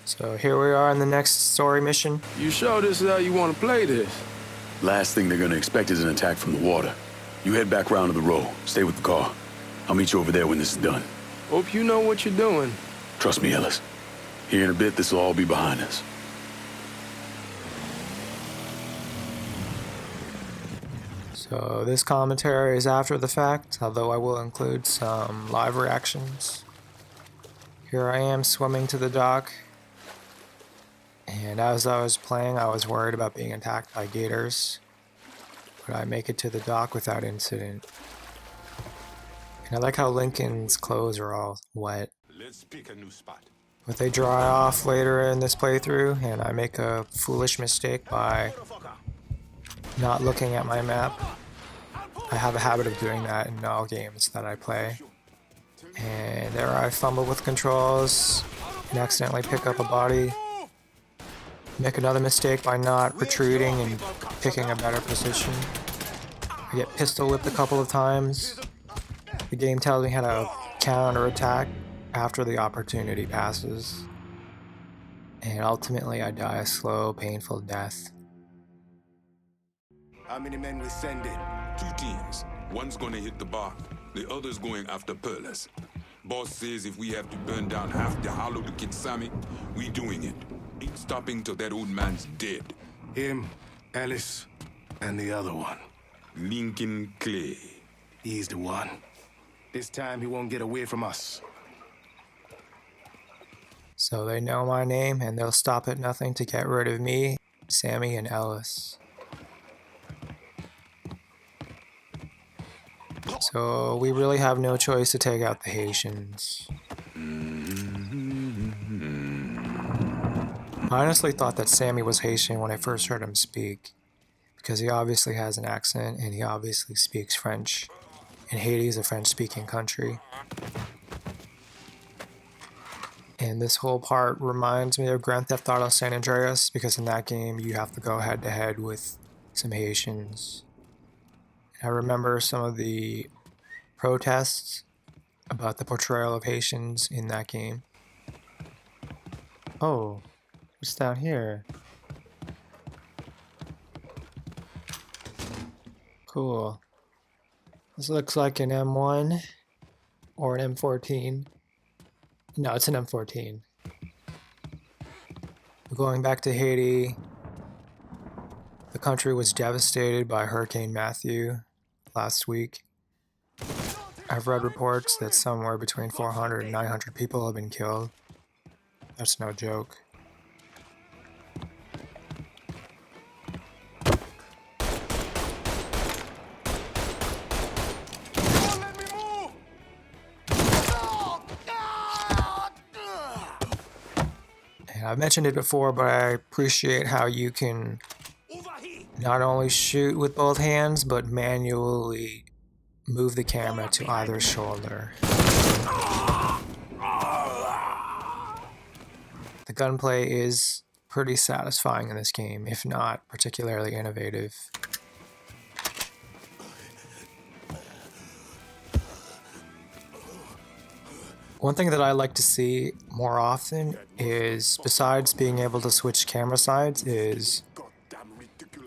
So here we are in the next story mission. You sure this is how you want to play this? Last thing they're gonna expect is an attack from the water. You head back round to the row. Stay with the car. I'll meet you over there when this is done. Hope you know what you're doing. Trust me, Ellis. Here in a bit, this will all be behind us. So this commentary is after the fact, although I will include some live reactions. Here I am swimming to the dock. And as I was playing, I was worried about being attacked by gators. But I make it to the dock without incident. And I like how Lincoln's clothes are all wet. Let's pick a new spot. But they dry off later in this playthrough, and I make a foolish mistake by not looking at my map. I have a habit of doing that in all games that I play. And there I fumble with controls and accidentally pick up a body. Make another mistake by not retreating and picking a better position. I get pistol whipped a couple of times. The game tells me how to counter attack after the opportunity passes. And ultimately I die a slow, painful death. How many men we send in? 2 teams. One's gonna hit the bar. The other's going after Perlas. Boss says if we have to burn down half the hollow to get Sammy, we doing it. Ain't stopping till that old man's dead. Him, Ellis, and the other one. Lincoln Clay. He's the one. This time he won't get away from us. So they know my name and they'll stop at nothing to get rid of me, Sammy, and Ellis. So we really have no choice to take out the Haitians. I honestly thought that Sammy was Haitian when I first heard him speak, because he obviously has an accent and he obviously speaks French, and Haiti is a French-speaking country. And this whole part reminds me of Grand Theft Auto San Andreas, because in that game you have to go head-to-head with some Haitians. I remember some of the protests about the portrayal of Haitians in that game. Oh, what's down here? Cool. This looks like an M1 or an M14. No, it's an M14. Going back to Haiti, the country was devastated by Hurricane Matthew last week. I've read reports that somewhere between 400 and 900 people have been killed. That's no joke. And I've mentioned it before, but I appreciate how you can not only shoot with both hands, but manually move the camera to either shoulder. The gunplay is pretty satisfying in this game, if not particularly innovative. One thing that I like to see more often is, besides being able to switch camera sides, is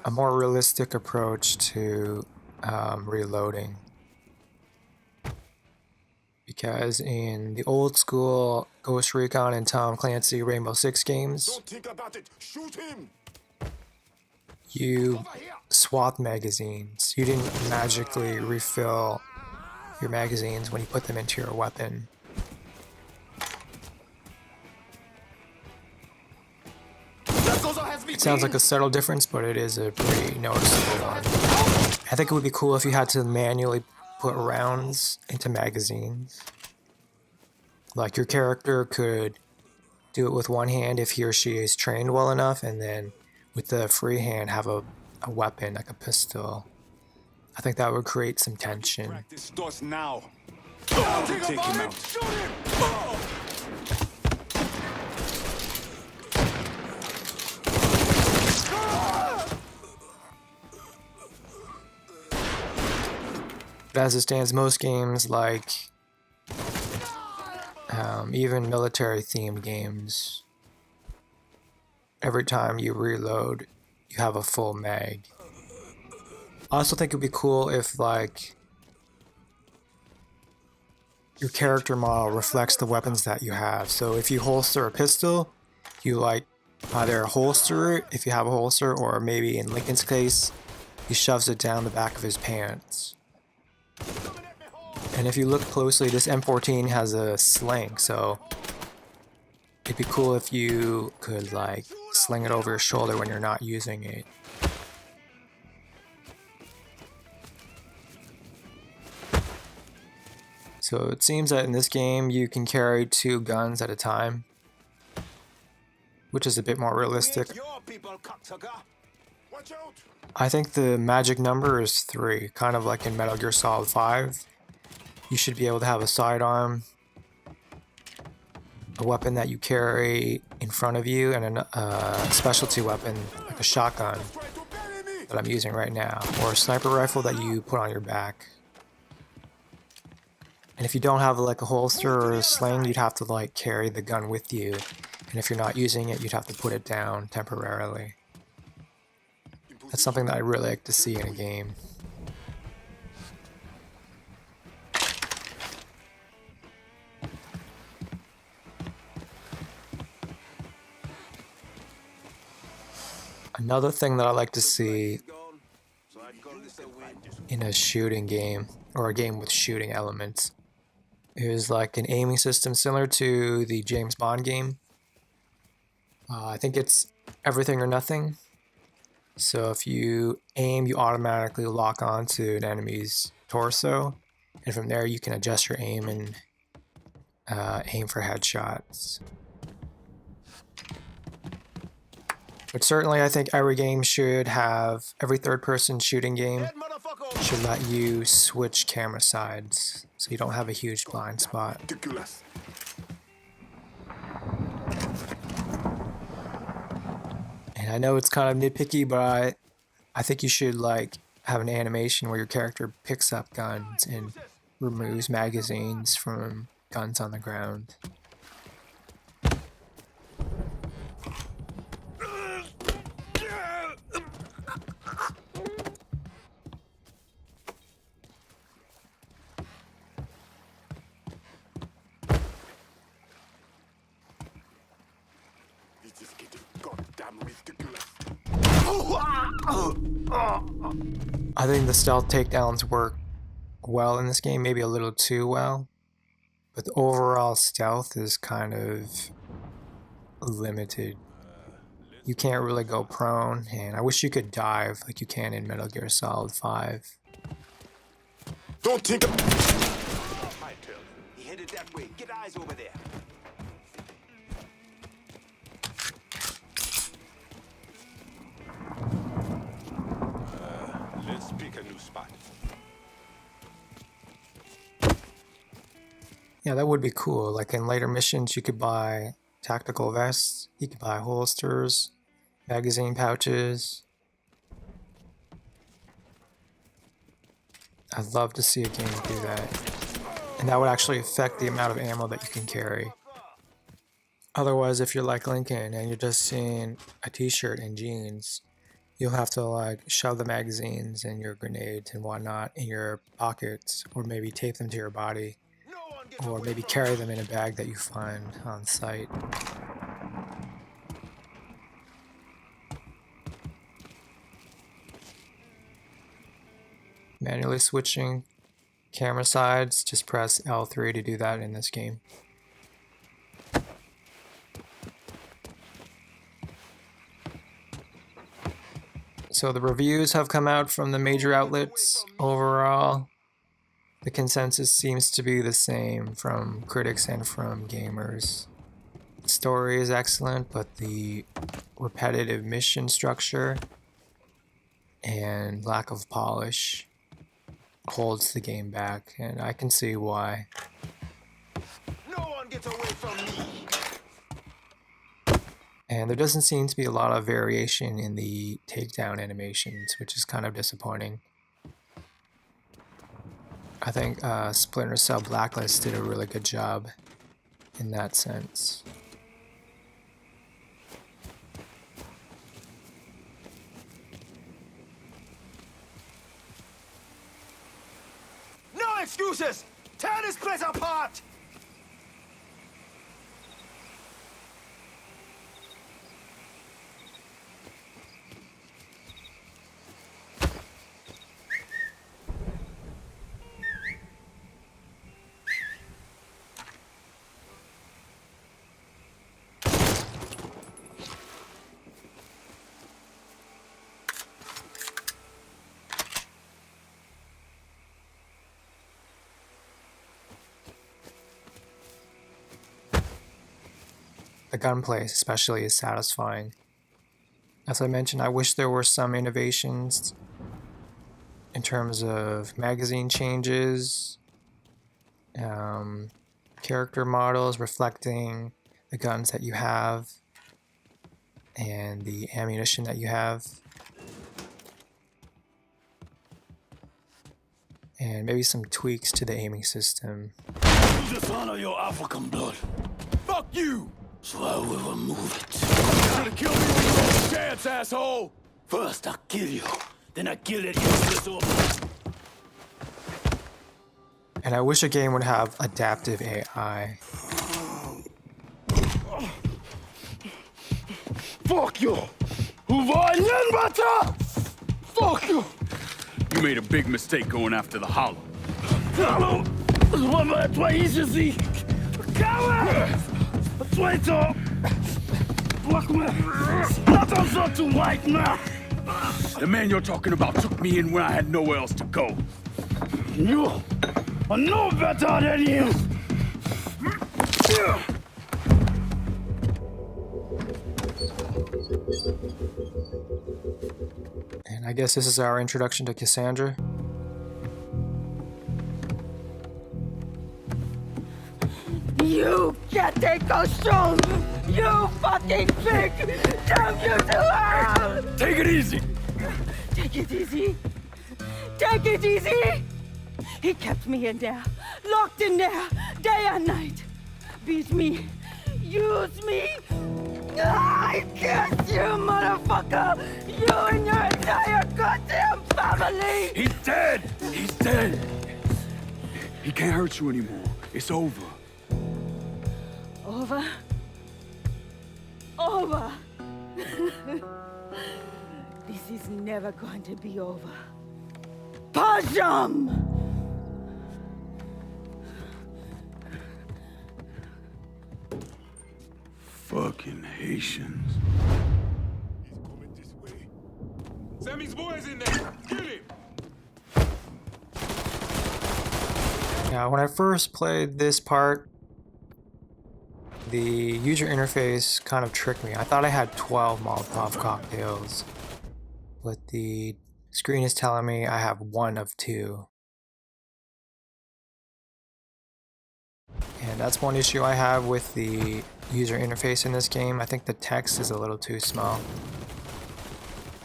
a more realistic approach to reloading. Because in the old school Ghost Recon and Tom Clancy Rainbow Six games, Don't think about it. Shoot him. you swap magazines. You didn't magically refill your magazines when you put them into your weapon. It sounds like a subtle difference, but it is a pretty noticeable one. I think it would be cool if you had to manually put rounds into magazines. Like your character could do it with one hand if he or she is trained well enough, and then with the free hand have a weapon like a pistol. I think that would create some tension. Practice starts now. Take him out. Shoot him. But as it stands, most games, like even military-themed games, every time you reload, you have a full mag. I also think it'd be cool if, like, your character model reflects the weapons that you have. So if you holster a pistol, you like either holster it if you have a holster, or maybe in Lincoln's case, he shoves it down the back of his pants. And if you look closely, this M14 has a sling, so it'd be cool if you could like sling it over your shoulder when you're not using it. So it seems that in this game you can carry 2 guns at a time, which is a bit more realistic. I think the magic number is 3, kind of like in Metal Gear Solid 5. You should be able to have a sidearm, a weapon that you carry in front of you, and a specialty weapon like a shotgun that I'm using right now, or a sniper rifle that you put on your back. And if you don't have like a holster or a sling, you'd have to like carry the gun with you. And if you're not using it, you'd have to put it down temporarily. That's something that I really like to see in a game. Another thing that I like to see in a shooting game, or a game with shooting elements, is like an aiming system similar to the James Bond game. I think it's everything or nothing. So if you aim, you automatically lock onto an enemy's torso, and from there you can adjust your aim and aim for headshots. But certainly I think every game should have, every third-person shooting game should let you switch camera sides, so you don't have a huge blind spot. And I know it's kind of nitpicky, but I think you should like have an animation where your character picks up guns and removes magazines from guns on the ground. I think the stealth takedowns work well in this game, maybe a little too well, but the overall stealth is kind of limited. You can't really go prone, and I wish you could dive like you can in Metal Gear Solid 5. Don't think of... My turn. He headed that way. Get eyes over there. Let's pick a new spot. Yeah, that would be cool. Like in later missions, you could buy tactical vests, you could buy holsters, magazine pouches. I'd love to see a game do that. And that would actually affect the amount of ammo that you can carry. Otherwise, if you're like Lincoln and you're just seeing a t-shirt and jeans, you'll have to like shove the magazines and your grenades and whatnot in your pockets, or maybe tape them to your body, or maybe carry them in a bag that you find on site. Manually switching camera sides, just press L3 to do that in this game. So the reviews have come out from the major outlets. Overall, the consensus seems to be the same from critics and from gamers. The story is excellent, but the repetitive mission structure and lack of polish holds the game back, and I can see why. No one gets away from me. And there doesn't seem to be a lot of variation in the takedown animations, which is kind of disappointing. I think Splinter Cell Blacklist did a really good job in that sense. excuses! Tear this place apart! The gunplay especially is satisfying. As I mentioned, I wish there were some innovations in terms of magazine changes, character models reflecting the guns that you have and the ammunition that you have, and maybe some tweaks to the aiming system. You dishonor your African blood. Fuck you! So I will remove it. You should have killed me when you had a chance, asshole! First I kill you, then I kill that useless orphan. And I wish a game would have adaptive AI. Fuck you! Fuck you! You made a big mistake going after the Hollow. Hallo! Toi ici! Coward! Traitor! Attention to white man! The man you're talking about took me in when I had nowhere else to go. You are no better than him! And I guess this is our introduction to Cassandra. You can't take costume! You fucking pig! Damn you to hell! Take it easy! Take it easy! Take it easy! He kept me in there, locked in there, day and night. Beat me, use me. I guess you, motherfucker! You and your entire goddamn family! He's dead! He's dead! He can't hurt you anymore. It's over. Over? Over! This is never going to be over. Pajam! Fucking Haitians. He's coming this way. Sammy's boys in there. Kill him. Now, when I first played this part, the user interface kind of tricked me. I thought I had 12 Molotov cocktails, but the screen is telling me I have 1 of 2. And that's one issue I have with the user interface in this game. I think the text is a little too small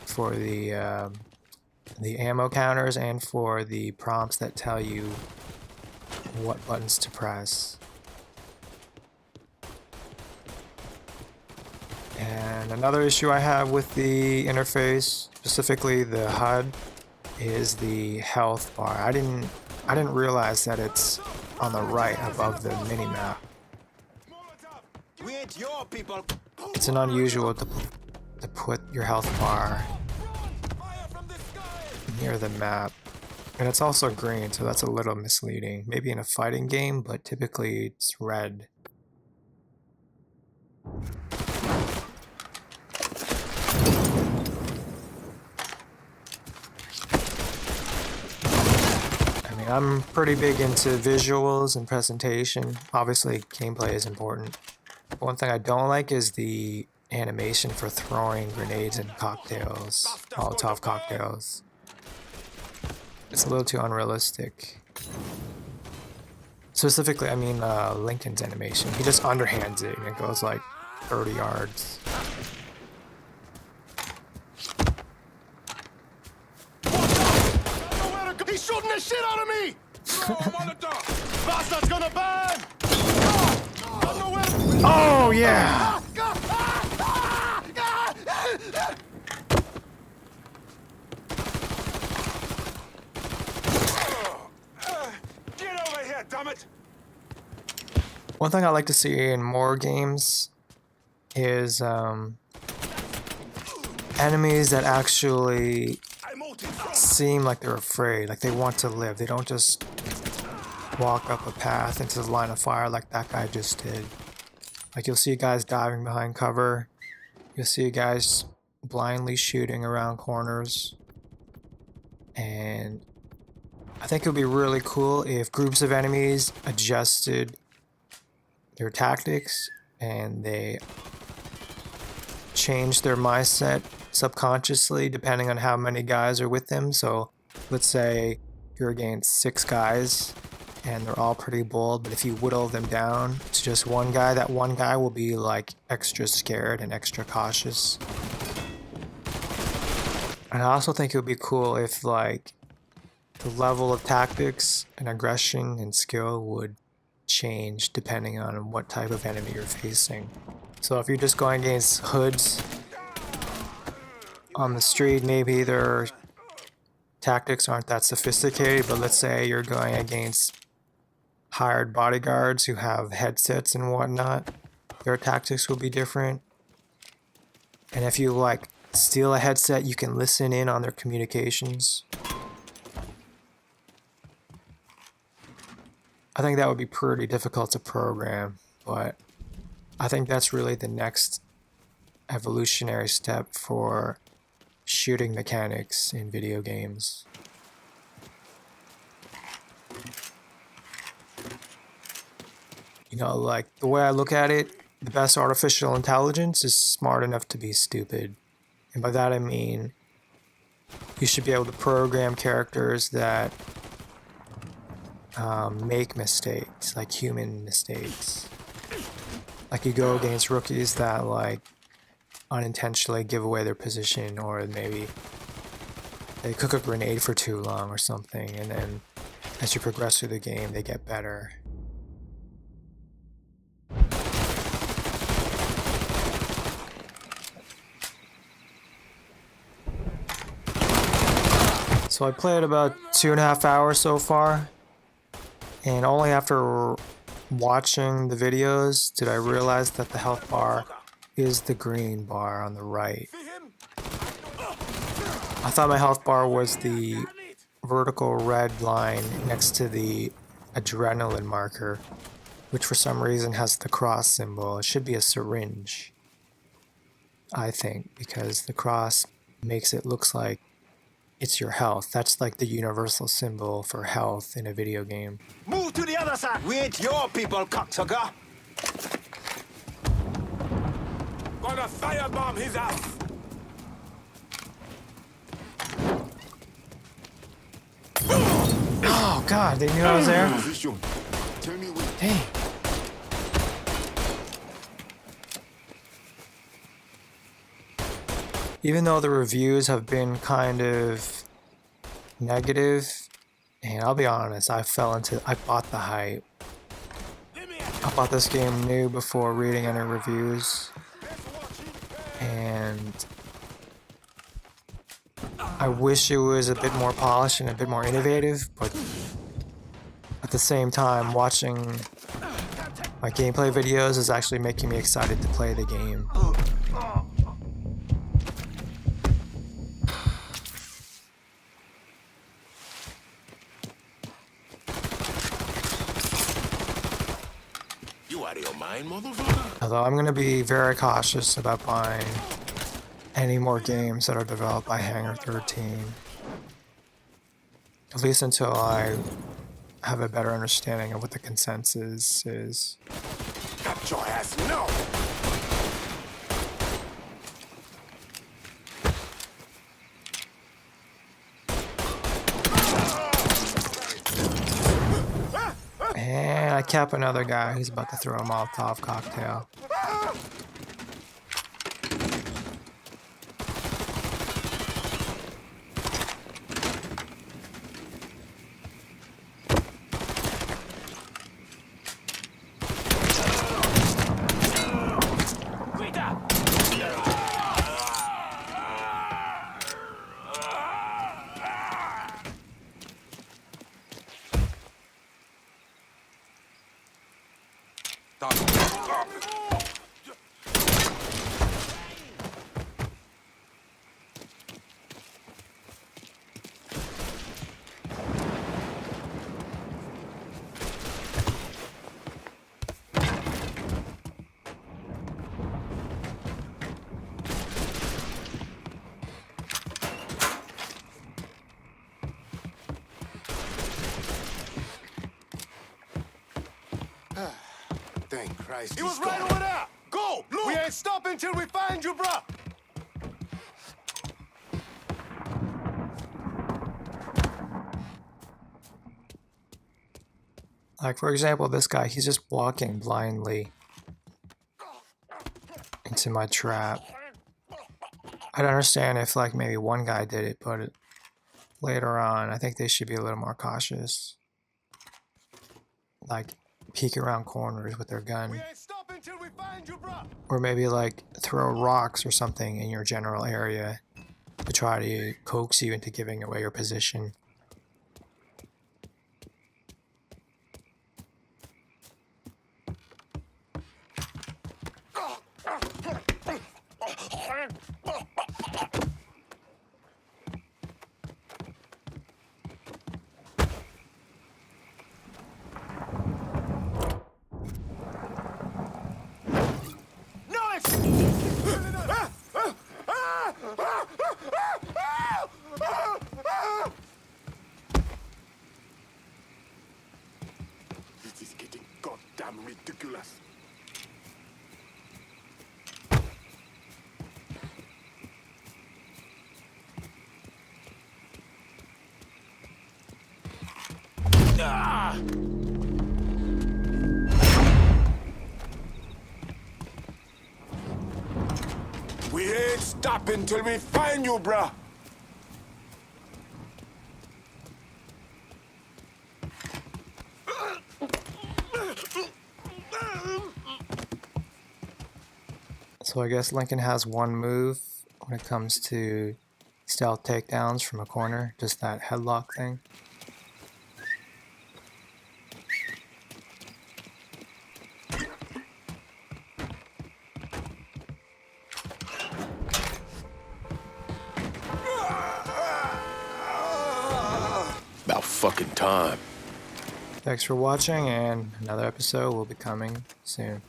for the ammo counters and for the prompts that tell you what buttons to press. And another issue I have with the interface, specifically the HUD, is the health bar. I didn't realize that it's on the right above the minimap. We ain't your people. It's an unusual to put your health bar near the map. And it's also green, so that's a little misleading. Maybe in a fighting game, but typically it's red. I mean, I'm pretty big into visuals and presentation. Obviously, gameplay is important. One thing I don't like is the animation for throwing grenades and cocktails, Molotov cocktails. It's a little too unrealistic. Specifically, I mean Lincoln's animation. He just underhands it and it goes like 30 yards. He's shooting the shit out of me! Bastard's gonna burn! Oh yeah! One thing I like to see in more games is enemies that actually seem like they're afraid, like they want to live. They don't just walk up a path into the line of fire like that guy just did. Like you'll see guys diving behind cover. You'll see guys blindly shooting around corners. And I think it would be really cool if groups of enemies adjusted their tactics and they changed their mindset subconsciously depending on how many guys are with them. So let's say you're against 6 guys and they're all pretty bold, but if you whittle them down to just one guy, that one guy will be like extra scared and extra cautious. And I also think it would be cool if like the level of tactics and aggression and skill would change depending on what type of enemy you're facing. So if you're just going against hoods on the street, maybe their tactics aren't that sophisticated, but let's say you're going against hired bodyguards who have headsets and whatnot, their tactics will be different. And if you like steal a headset, you can listen in on their communications. I think that would be pretty difficult to program, but I think that's really the next evolutionary step for shooting mechanics in video games. You know, like the way I look at it, the best artificial intelligence is smart enough to be stupid. And by that I mean you should be able to program characters that make mistakes, like human mistakes. Like you go against rookies that like unintentionally give away their position, or maybe they cook a grenade for too long or something, and then as you progress through the game they get better. So I played about 2.5 hours so far, and only after watching the videos did I realize that the health bar is the green bar on the right. I thought my health bar was the vertical red line next to the adrenaline marker, which for some reason has the cross symbol. It should be a syringe, I think, because the cross makes it look like it's your health. That's like the universal symbol for health in a video game. Move to the other side. We ain't your people, cocksucker. Gonna firebomb his ass. Oh god, they knew I was there? Dang. Even though the reviews have been kind of negative, and I'll be honest, I bought the hype. I bought this game new before reading any reviews, and I wish it was a bit more polished and a bit more innovative, but at the same time, watching my gameplay videos is actually making me excited to play the game. Although I'm going to be very cautious about buying any more games that are developed by Hangar 13. At least until I have a better understanding of what the consensus is. Got your ass, no! And I cap another guy who's about to throw a Molotov cocktail. Thank Christ. He was right over there. Go! Look! We ain't stopping till we find you, bruh! Like, for example, this guy, he's just walking blindly into my trap. I don't understand if, like, maybe one guy did it, but later on, I think they should be a little more cautious. Like, peek around corners with their gun. We ain't stopping till we find you, bruh! Or maybe, like, throw rocks or something in your general area to try to coax you into giving away your position. This is getting goddamn ridiculous. We ain't stopping till we find you, bruh. So I guess Lincoln has one move when it comes to stealth takedowns from a corner, just that headlock thing. About fucking time. Thanks for watching, and another episode will be coming soon.